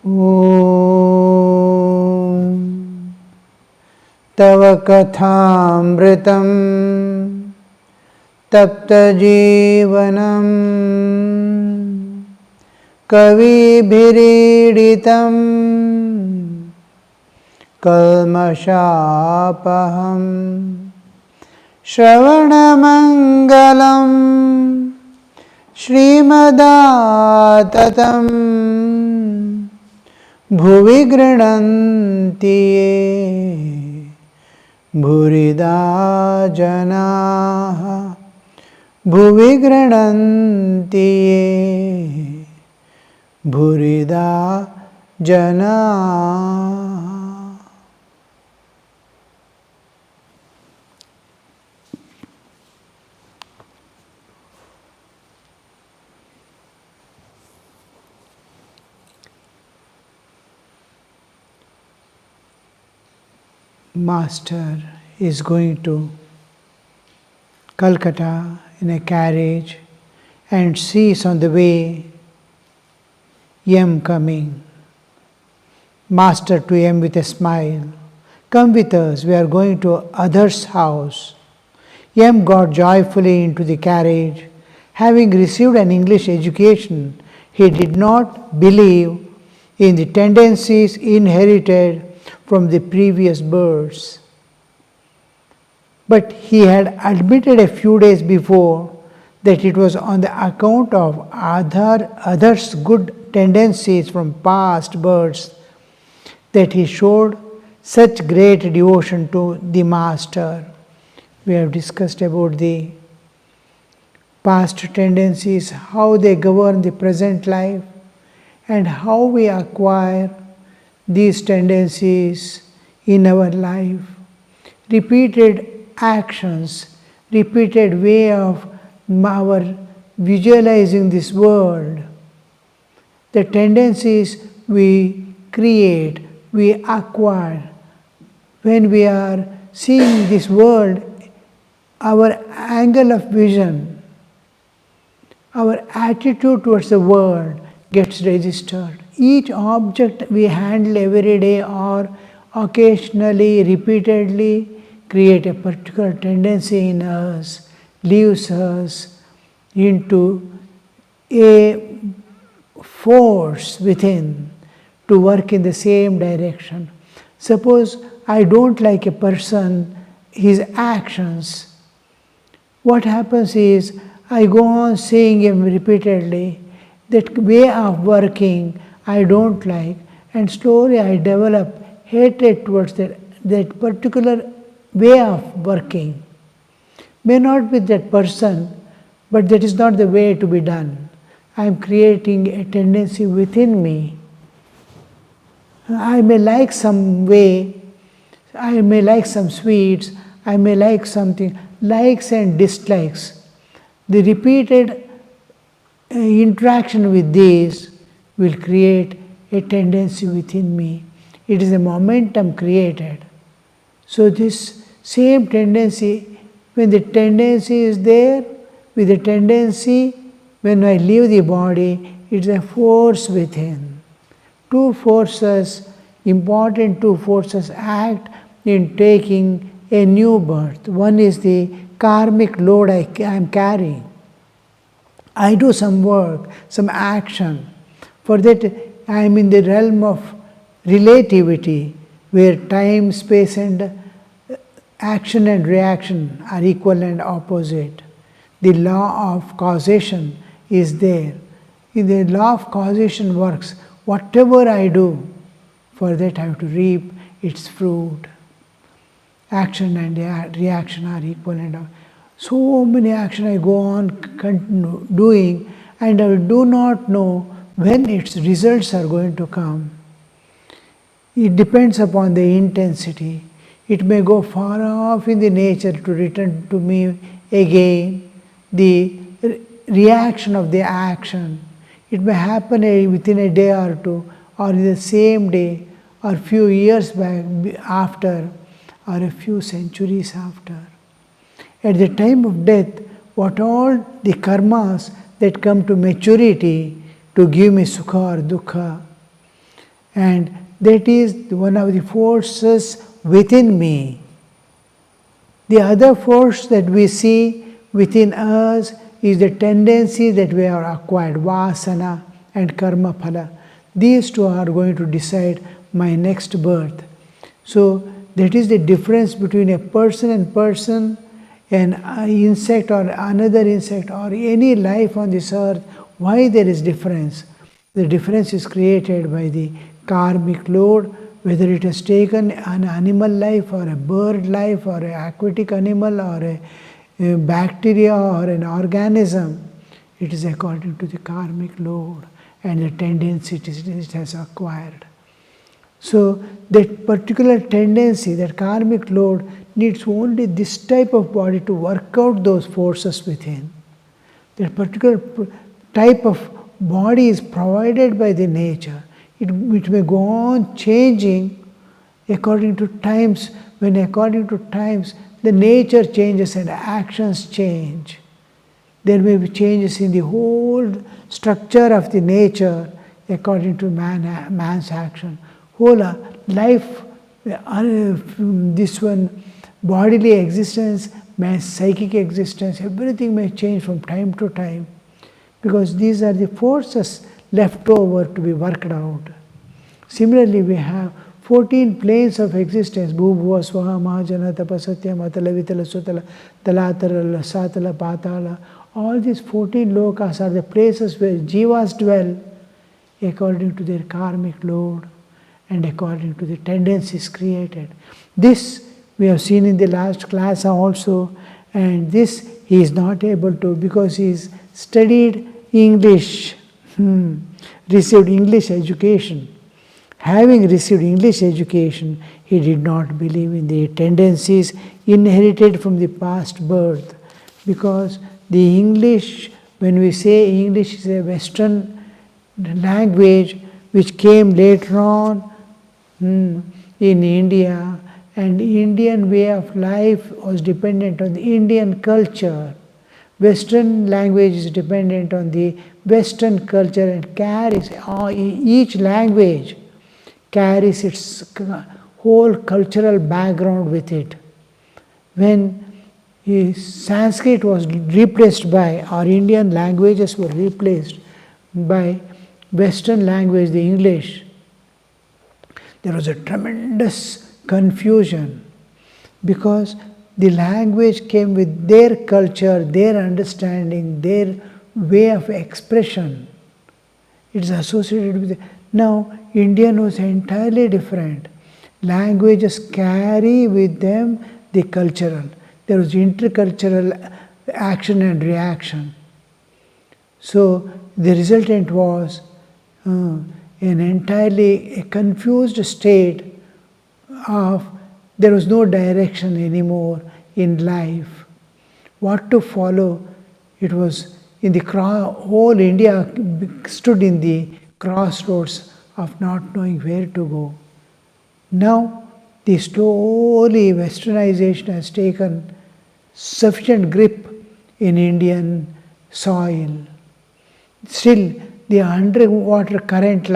Om Tava Kathamritam Tapta Jivanam Kavibhiriditam Kalmashapaham Shravanamangalam Srimadaatatam Bhuvi Grananti Bhurida Janaha Bhuvi Grananti Bhurida Janaha. Master is going to Calcutta in a carriage and sees on the way Yam coming. Master to Yam with a smile, "Come with us, we are going to other's house." Yam got joyfully into the carriage. Having received an English education, he did not believe in the tendencies inherited from the previous births. But he had admitted a few days before that it was on the account of others' good tendencies from past births that he showed such great devotion to the Master. We have discussed about the past tendencies, how they govern the present life, and how we acquire these tendencies in our life. Repeated actions, repeated way of our visualizing this world, the tendencies we create, we acquire. When we are seeing this world, our angle of vision, our attitude towards the world gets registered. Each object we handle every day or occasionally, repeatedly, create a particular tendency in us, leaves us into a force within to work in the same direction. Suppose I don't like a person, his actions. What happens is I go on seeing him repeatedly. That way of working I don't like, and slowly I develop hatred towards that particular way of working. May not be that person, but that is not the way to be done. I am creating a tendency within me. I may like some way, I may like some sweets, I may like something, likes and dislikes. The repeated interaction with these will create a tendency within me. It is a momentum created. So this same tendency, when the tendency is there, with the tendency, when I leave the body, it is a force within. Two forces, important two forces act in taking a new birth. One is the karmic load I am carrying. I do some work, some action. For that I am in the realm of relativity, where time, space and action and reaction are equal and opposite. The law of causation is there. In the law of causation works, whatever I do, for that I have to reap its fruit. Action and reaction are equal and so many actions I go on continue doing, and I do not know when its results are going to come. It depends upon the intensity. It may go far off in the nature to return to me again. The reaction of the action, it may happen within a day or two, or in the same day, or few years back after, or a few centuries after. At the time of death, what all the karmas that come to maturity to give me sukha or dukkha, and that is one of the forces within me. The other force that we see within us is the tendency that we have acquired, vasana and karma phala. These two are going to decide my next birth. So that is the difference between a person and person, an insect or another insect, or any life on this earth. Why there is difference? The difference is created by the karmic load, whether it has taken an animal life or a bird life or an aquatic animal or a bacteria or an organism. It is according to the karmic load and the tendency it has acquired. So that particular tendency, that karmic load, needs only this type of body to work out those forces within. That particular type of body is provided by the nature. It may go on changing according to times, when according to times the nature changes and actions change. There may be changes in the whole structure of the nature according to man's action. Whole life, this one, bodily existence, man's psychic existence, everything may change from time to time, because these are the forces left over to be worked out. Similarly, we have 14 planes of existence: Bhubhuva, Swaha, Mahajana, Tapasatya, Matala, Vitala, Sutala, Talatara, Satala, Patala. All these 14 lokas are the places where jivas dwell according to their karmic load and according to the tendencies created. This we have seen in the last class also, and this he is not able to, because he is studied English, received English education. Having received English education, he did not believe in the tendencies inherited from the past birth, because the English, when we say English is a Western language which came later on in India, and Indian way of life was dependent on the Indian culture. Western language is dependent on the Western culture and carries, each language carries its whole cultural background with it. When Sanskrit was replaced by, or Indian languages were replaced by Western language, the English, there was a tremendous confusion, because the language came with their culture, their understanding, their way of expression. It is associated with. Now, Indian was entirely different. Languages carry with them the cultural. There was intercultural action and reaction. So the resultant was an entirely confused state of, there was no direction anymore in life. What to follow? It was in the whole India stood in the crossroads of not knowing where to go. Now, the slowly westernization has taken sufficient grip in Indian soil. Still, the underwater current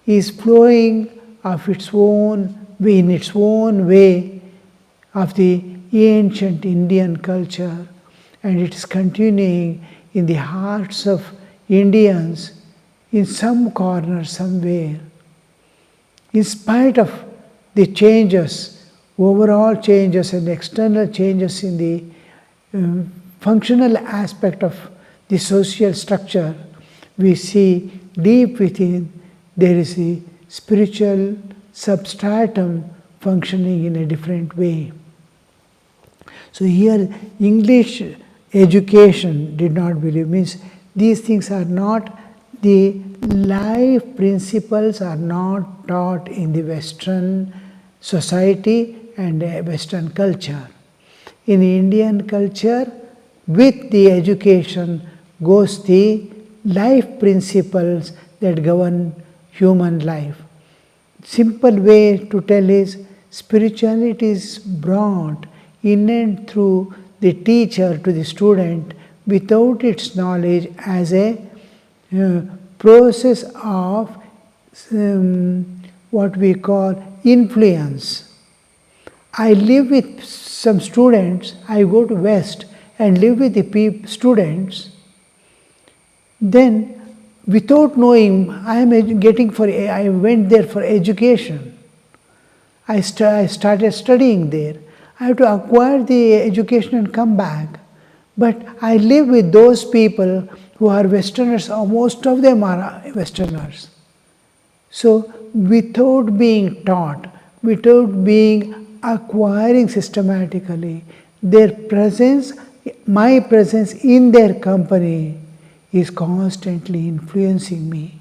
is flowing of its own way, in its own way, of the ancient Indian culture, and it is continuing in the hearts of Indians in some corner, somewhere. In spite of the changes, overall changes and external changes in the functional aspect of the social structure, we see deep within there is a spiritual substratum functioning in a different way. So here English education did not believe, means these things are not, the life principles are not taught in the Western society and Western culture. In Indian culture, with the education goes the life principles that govern human life. Simple way to tell is, spirituality is brought in and through the teacher to the student without its knowledge, as a process of what we call influence. I live with some students, I go to West and live with the students, then without knowing, I went there for education. I started studying there. I have to acquire the education and come back. But I live with those people who are Westerners, or most of them are Westerners. So without being taught, without being acquiring systematically, their presence, my presence in their company is constantly influencing me.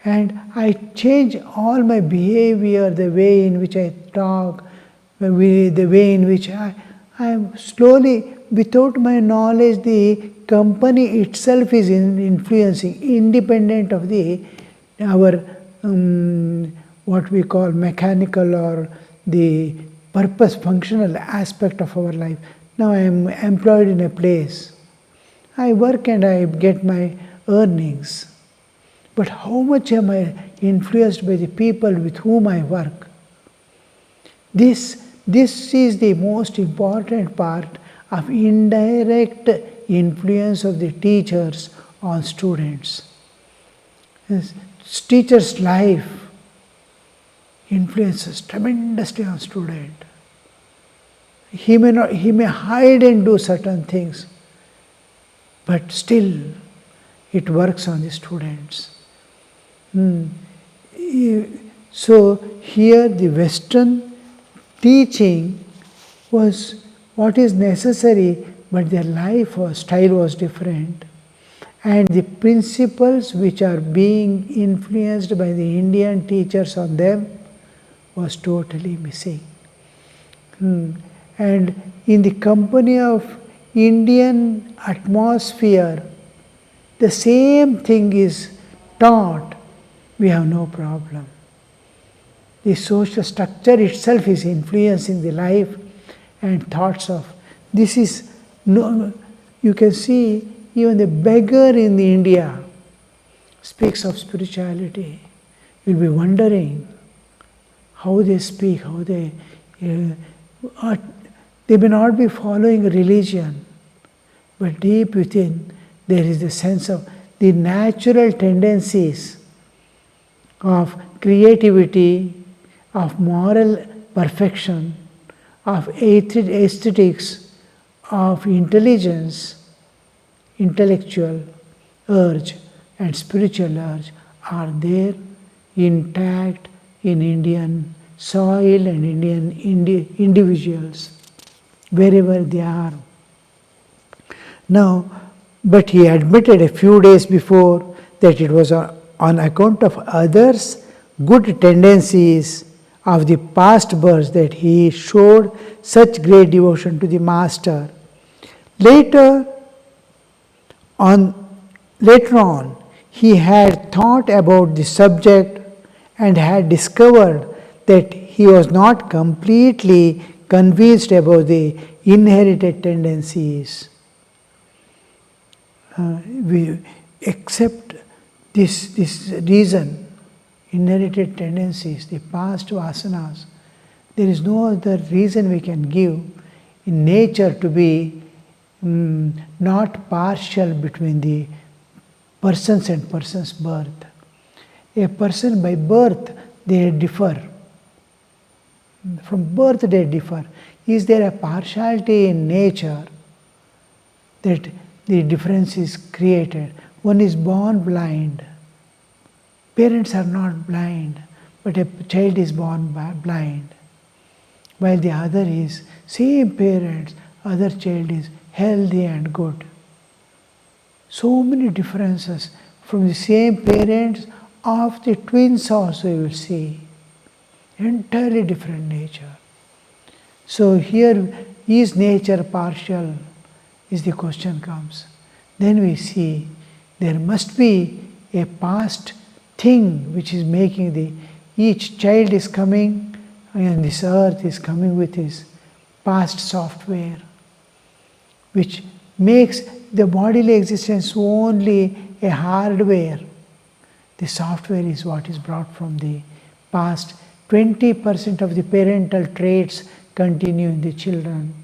And I change all my behavior, the way in which I talk, the way in which I am slowly, without my knowledge, the company itself is influencing, independent of our what we call mechanical or the purpose, functional aspect of our life. Now I am employed in a place. I work and I get my earnings. But how much am I influenced by the people with whom I work? This is the most important part of indirect influence of the teachers on students. Teacher's life influences tremendously on student. He may hide and do certain things, but still it works on the students. So here the Western teaching was what is necessary, but their life or style was different. And the principles which are being influenced by the Indian teachers on them was totally missing. And in the company of Indian atmosphere, the same thing is taught, we have no problem. The social structure itself is influencing the life and thoughts of. This is, you can see, even the beggar in India speaks of spirituality. You'll be wondering how they speak, how they may not be following religion, but deep within there is a sense of the natural tendencies of creativity, of moral perfection, of aesthetics, of intelligence, intellectual urge and spiritual urge are there intact in Indian soil and Indian individuals, wherever they are. Now, but he admitted a few days before that it was on account of others' good tendencies of the past births that he showed such great devotion to the Master. Later on, he had thought about the subject and had discovered that he was not completely convinced about the inherited tendencies. We accept this reason, inherited tendencies, the past vasanas. There is no other reason we can give in nature to be not partial between the persons and persons' birth. A person by birth, they differ. From birth they differ. Is there a partiality in nature that the difference is created? One is born blind. Parents are not blind, but a child is born blind. While the other is same parents, other child is healthy and good. So many differences from the same parents of the twins also you will see. Entirely different nature. So here, is nature partial? Is the question comes. Then we see there must be a past thing which is making each child is coming and this earth is coming with his past software, which makes the bodily existence only a hardware. The software is what is brought from the past. 20% of the parental traits continue in the children.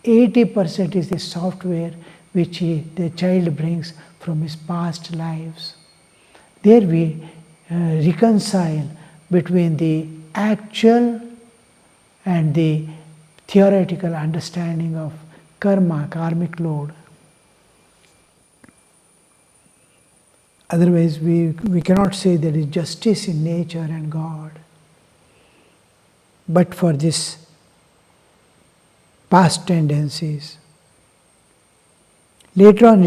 80% is the software which the child brings from his past lives. There we reconcile between the actual and the theoretical understanding of karma, karmic load. Otherwise, we cannot say there is justice in nature and God. But for this past tendencies. Later on,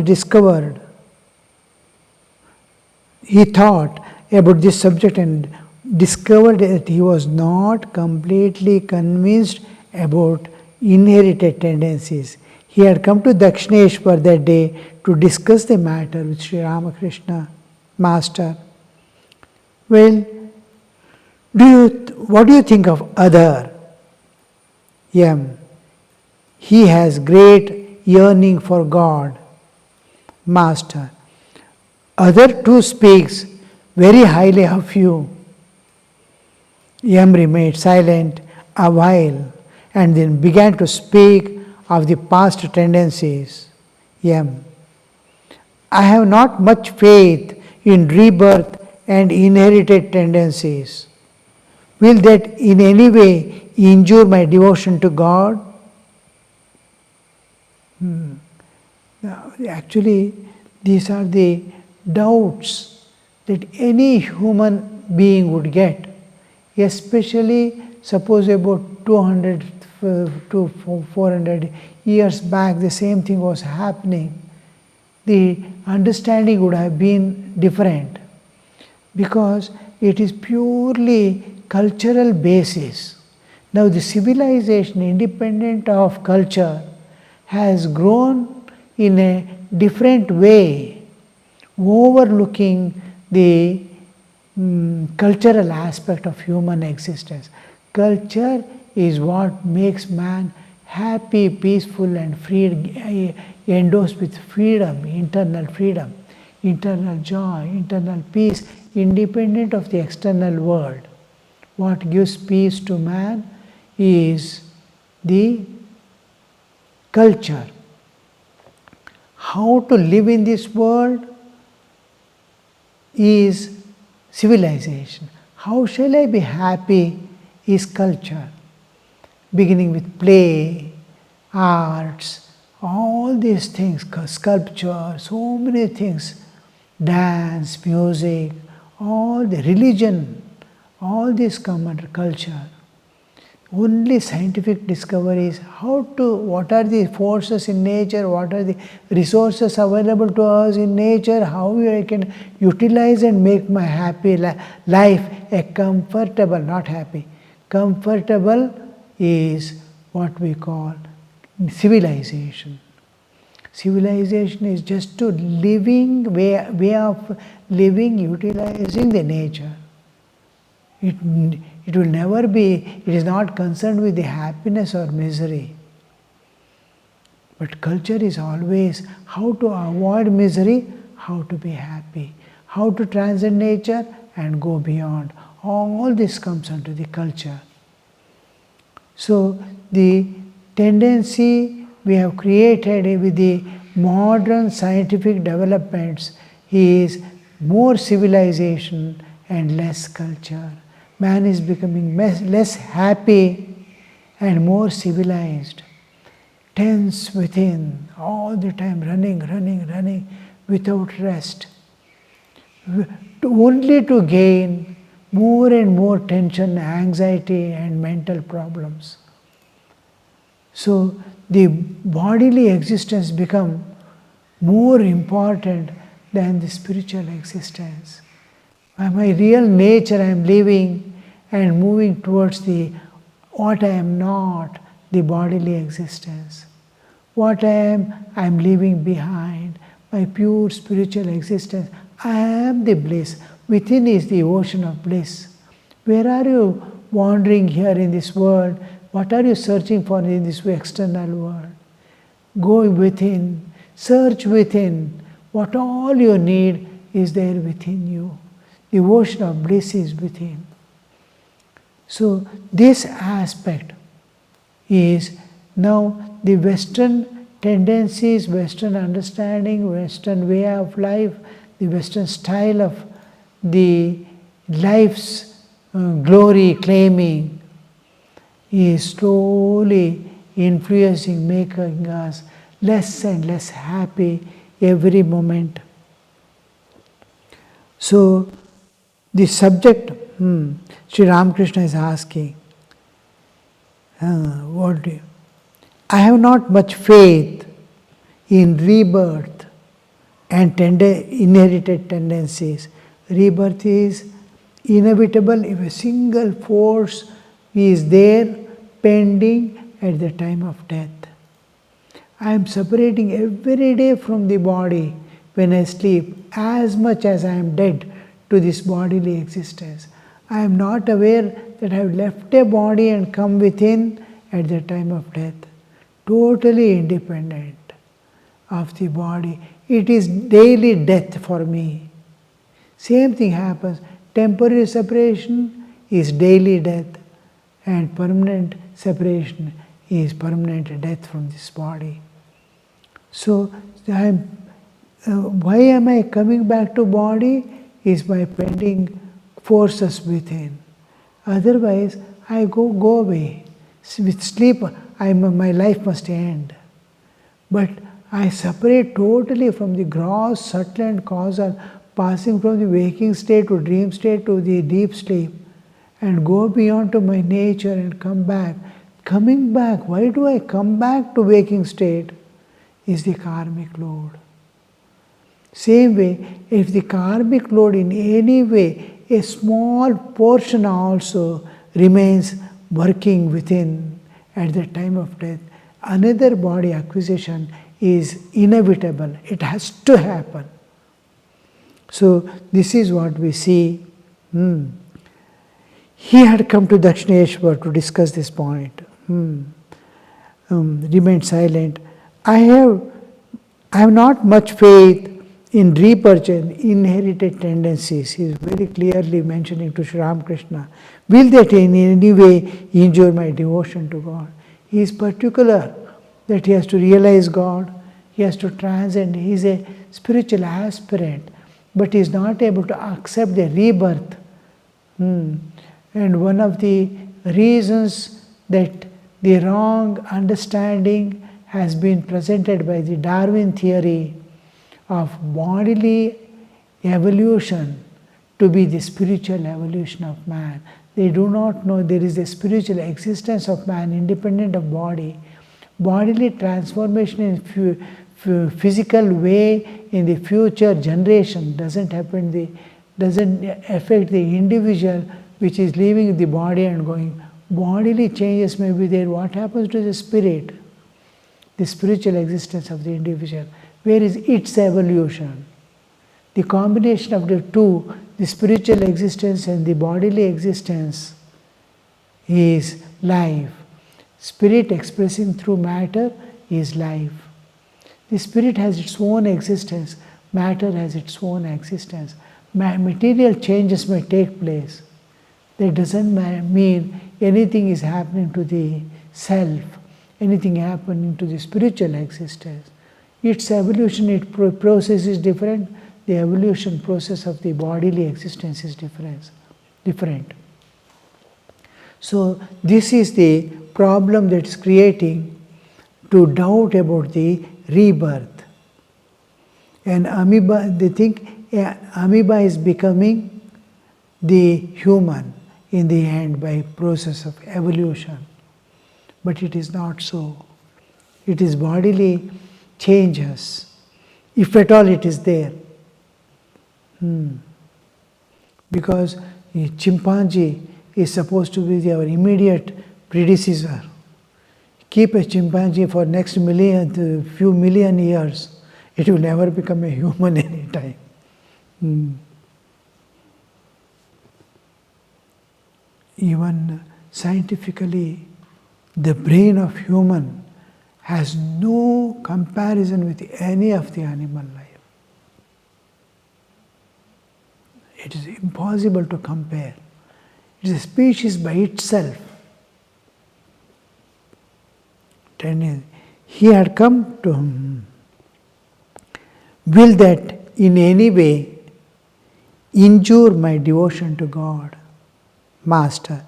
he thought about this subject and discovered that he was not completely convinced about inherited tendencies. He had come to Dakshineshwar that day to discuss the matter with Sri Ramakrishna, Master. Well, what do you think of other? M. He has great yearning for God. Master. Other too speaks very highly of you. M remained silent a while and then began to speak of the past tendencies. M. I have not much faith in rebirth and inherited tendencies. Will that in any way injure my devotion to God? Actually, these are the doubts that any human being would get, especially suppose about 200 to 400 years back the same thing was happening. The understanding would have been different because it is purely cultural basis. Now the civilization independent of culture has grown in a different way, overlooking the cultural aspect of human existence. Culture is what makes man happy, peaceful and free, endorsed with freedom, internal joy, internal peace, independent of the external world. What gives peace to man is the culture. How to live in this world is civilization. How shall I be happy is culture. Beginning with play, arts, all these things, sculpture, so many things, dance, music, all the religion, all this come under culture. Only scientific discoveries, what are the forces in nature, what are the resources available to us in nature, how I can utilize and make my happy life a comfortable, not happy, comfortable is what we call civilization. Civilization is just to way of living, utilizing the nature. It will never be, it is not concerned with the happiness or misery. But culture is always how to avoid misery, how to be happy, how to transcend nature and go beyond. All this comes under the culture. So the tendency we have created with the modern scientific developments is more civilization and less culture. Man is becoming less happy and more civilized, tense within, all the time running without rest, only to gain more and more tension, anxiety and mental problems. So the bodily existence become more important than the spiritual existence. My real nature I am living and moving towards the what I am not, the bodily existence. What I am leaving behind, my pure spiritual existence. I am the bliss. Within is the ocean of bliss. Where are you wandering here in this world? What are you searching for in this external world? Go within, search within. What all you need is there within you. The ocean of bliss is within. So this aspect is now the Western tendencies, Western understanding, Western way of life, the Western style of the life's glory claiming is slowly influencing, making us less and less happy every moment. So the subject, Sri Ramakrishna is asking, what do you? I have not much faith in rebirth and inherited tendencies. Rebirth is inevitable if a single force is there pending at the time of death. I am separating every day from the body when I sleep as much as I am dead to this bodily existence. I am not aware that I have left a body and come within at the time of death. Totally independent of the body. It is daily death for me. Same thing happens. Temporary separation is daily death, and permanent separation is permanent death from this body. So why am I coming back to body? Is by pending forces within. Otherwise, I go away. With sleep, my life must end. But I separate totally from the gross, subtle and causal, passing from the waking state to dream state to the deep sleep, and go beyond to my nature and come back. Coming back, why do I come back to waking state? Is the karmic load. Same way, if the karmic load in any way, a small portion also remains working within at the time of death, another body acquisition is inevitable. It has to happen. So this is what we see. He had come to Dakshineshwar to discuss this point. Remained silent. I have not much faith in rebirth and inherited tendencies. He is very clearly mentioning to Sri Ramakrishna. Will that in any way injure my devotion to God? He is particular that he has to realize God, he has to transcend. He is a spiritual aspirant, but he is not able to accept the rebirth. And one of the reasons that the wrong understanding has been presented by the Darwin theory of bodily evolution to be the spiritual evolution of man. They do not know there is a spiritual existence of man independent of body. Bodily transformation in physical way in the future generation doesn't affect the individual which is leaving the body and going. Bodily changes may be there. What happens to the spirit? The spiritual existence of the individual. Where is its evolution? The combination of the two, the spiritual existence and the bodily existence, is life. Spirit expressing through matter is life. The spirit has its own existence, matter has its own existence. Material changes may take place. That doesn't mean anything is happening to the self, anything happening to the spiritual existence. Its evolution, process is different. The evolution process of the bodily existence is different. So this is the problem that is creating to doubt about the rebirth. And amoeba, they think amoeba is becoming the human in the end by process of evolution. But it is not so. It is bodily changes, if at all it is there. Because a chimpanzee is supposed to be our immediate predecessor. Keep a chimpanzee for next few million years, it will never become a human anytime. Even scientifically, the brain of human has no comparison with any of the animal life. A It is impossible to compare. It is a species by itself. He had come to will that in any way injure my devotion to God, Master.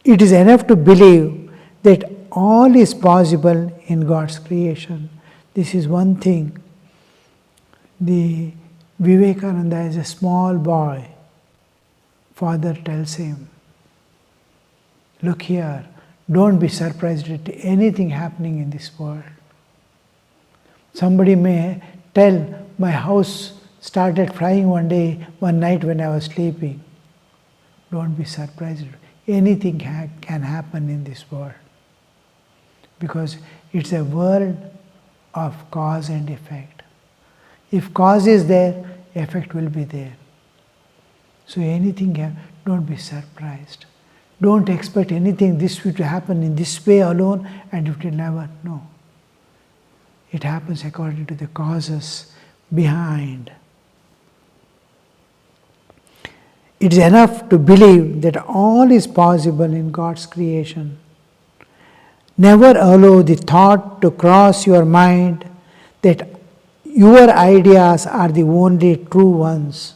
It is enough to believe that all is possible in God's creation. This is one thing. The Vivekananda, as a small boy, father tells him, look here, don't be surprised at anything happening in this world. Somebody may tell, my house started flying one night when I was sleeping. Don't be surprised. Anything can happen in this world. Because it's a world of cause and effect. If cause is there, effect will be there. So anything can, don't be surprised. Don't expect anything this will happen in this way alone and it will never. No. It happens according to the causes behind. It is enough to believe that all is possible in God's creation. Never allow the thought to cross your mind that your ideas are the only true ones,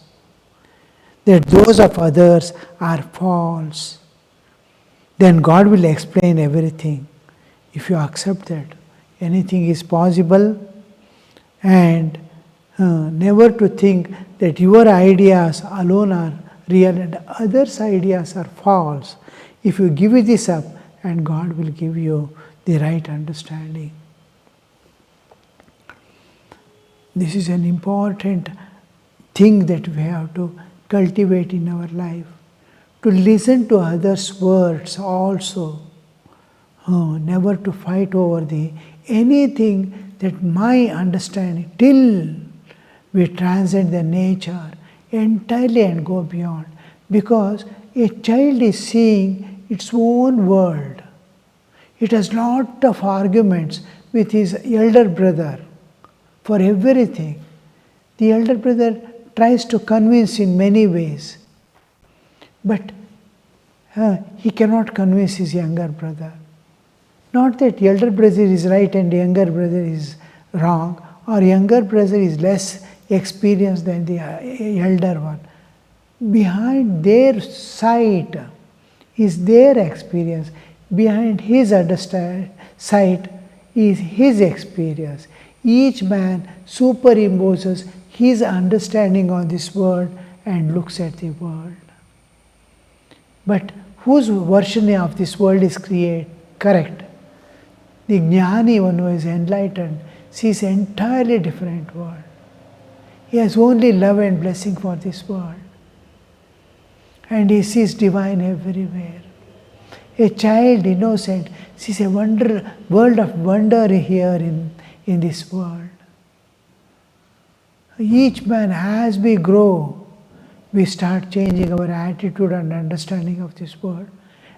that those of others are false. Then God will explain everything. If you accept that anything is possible, and never to think that your ideas alone are real and others' ideas are false. If you give this up, and God will give you the right understanding. This is an important thing that we have to cultivate in our life. To listen to others' words also. Never to fight over anything that my understanding, till we transcend the nature entirely and go beyond. Because a child is seeing its own world. It has lot of arguments with his elder brother for everything. The elder brother tries to convince in many ways. But he cannot convince his younger brother. Not that elder brother is right and younger brother is wrong, or younger brother is less experienced than the elder one. Behind their sight is their experience. Behind his sight is his experience. Each man superimposes his understanding on this world and looks at the world. But whose version of this world is correct? The Jnani, one who is enlightened, sees an entirely different world. He has only love and blessing for this world. And he sees divine everywhere. A child, innocent, sees a world of wonder here in this world. Each man, as we grow, we start changing our attitude and understanding of this world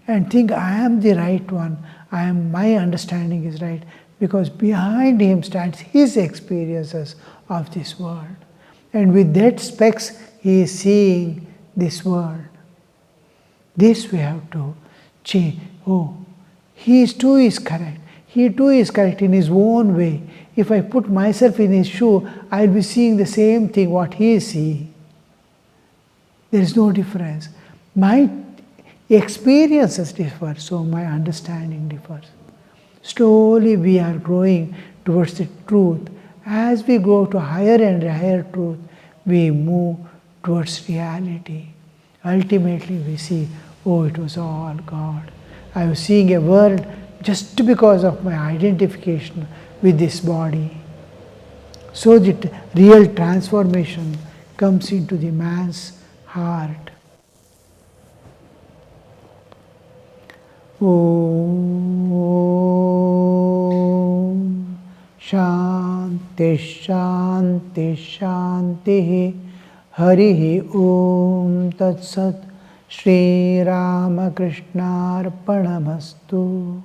and think, I am the right one, my understanding is right, because behind him stands his experiences of this world. And with that specs, he is seeing this world. This we have to change. He too is correct. He too is correct in his own way. If I put myself in his shoe, I will be seeing the same thing what he is seeing. There is no difference. My experiences differ, so my understanding differs. Slowly we are growing towards the truth. As we go to higher and higher truth, we move towards reality. Ultimately we see, it was all God. I was seeing a world just because of my identification with this body. So that real transformation comes into the man's heart. Om Shanti Shanti Shanti Hari Om Tat Sat Shri Ramakrishna Arpanamastu.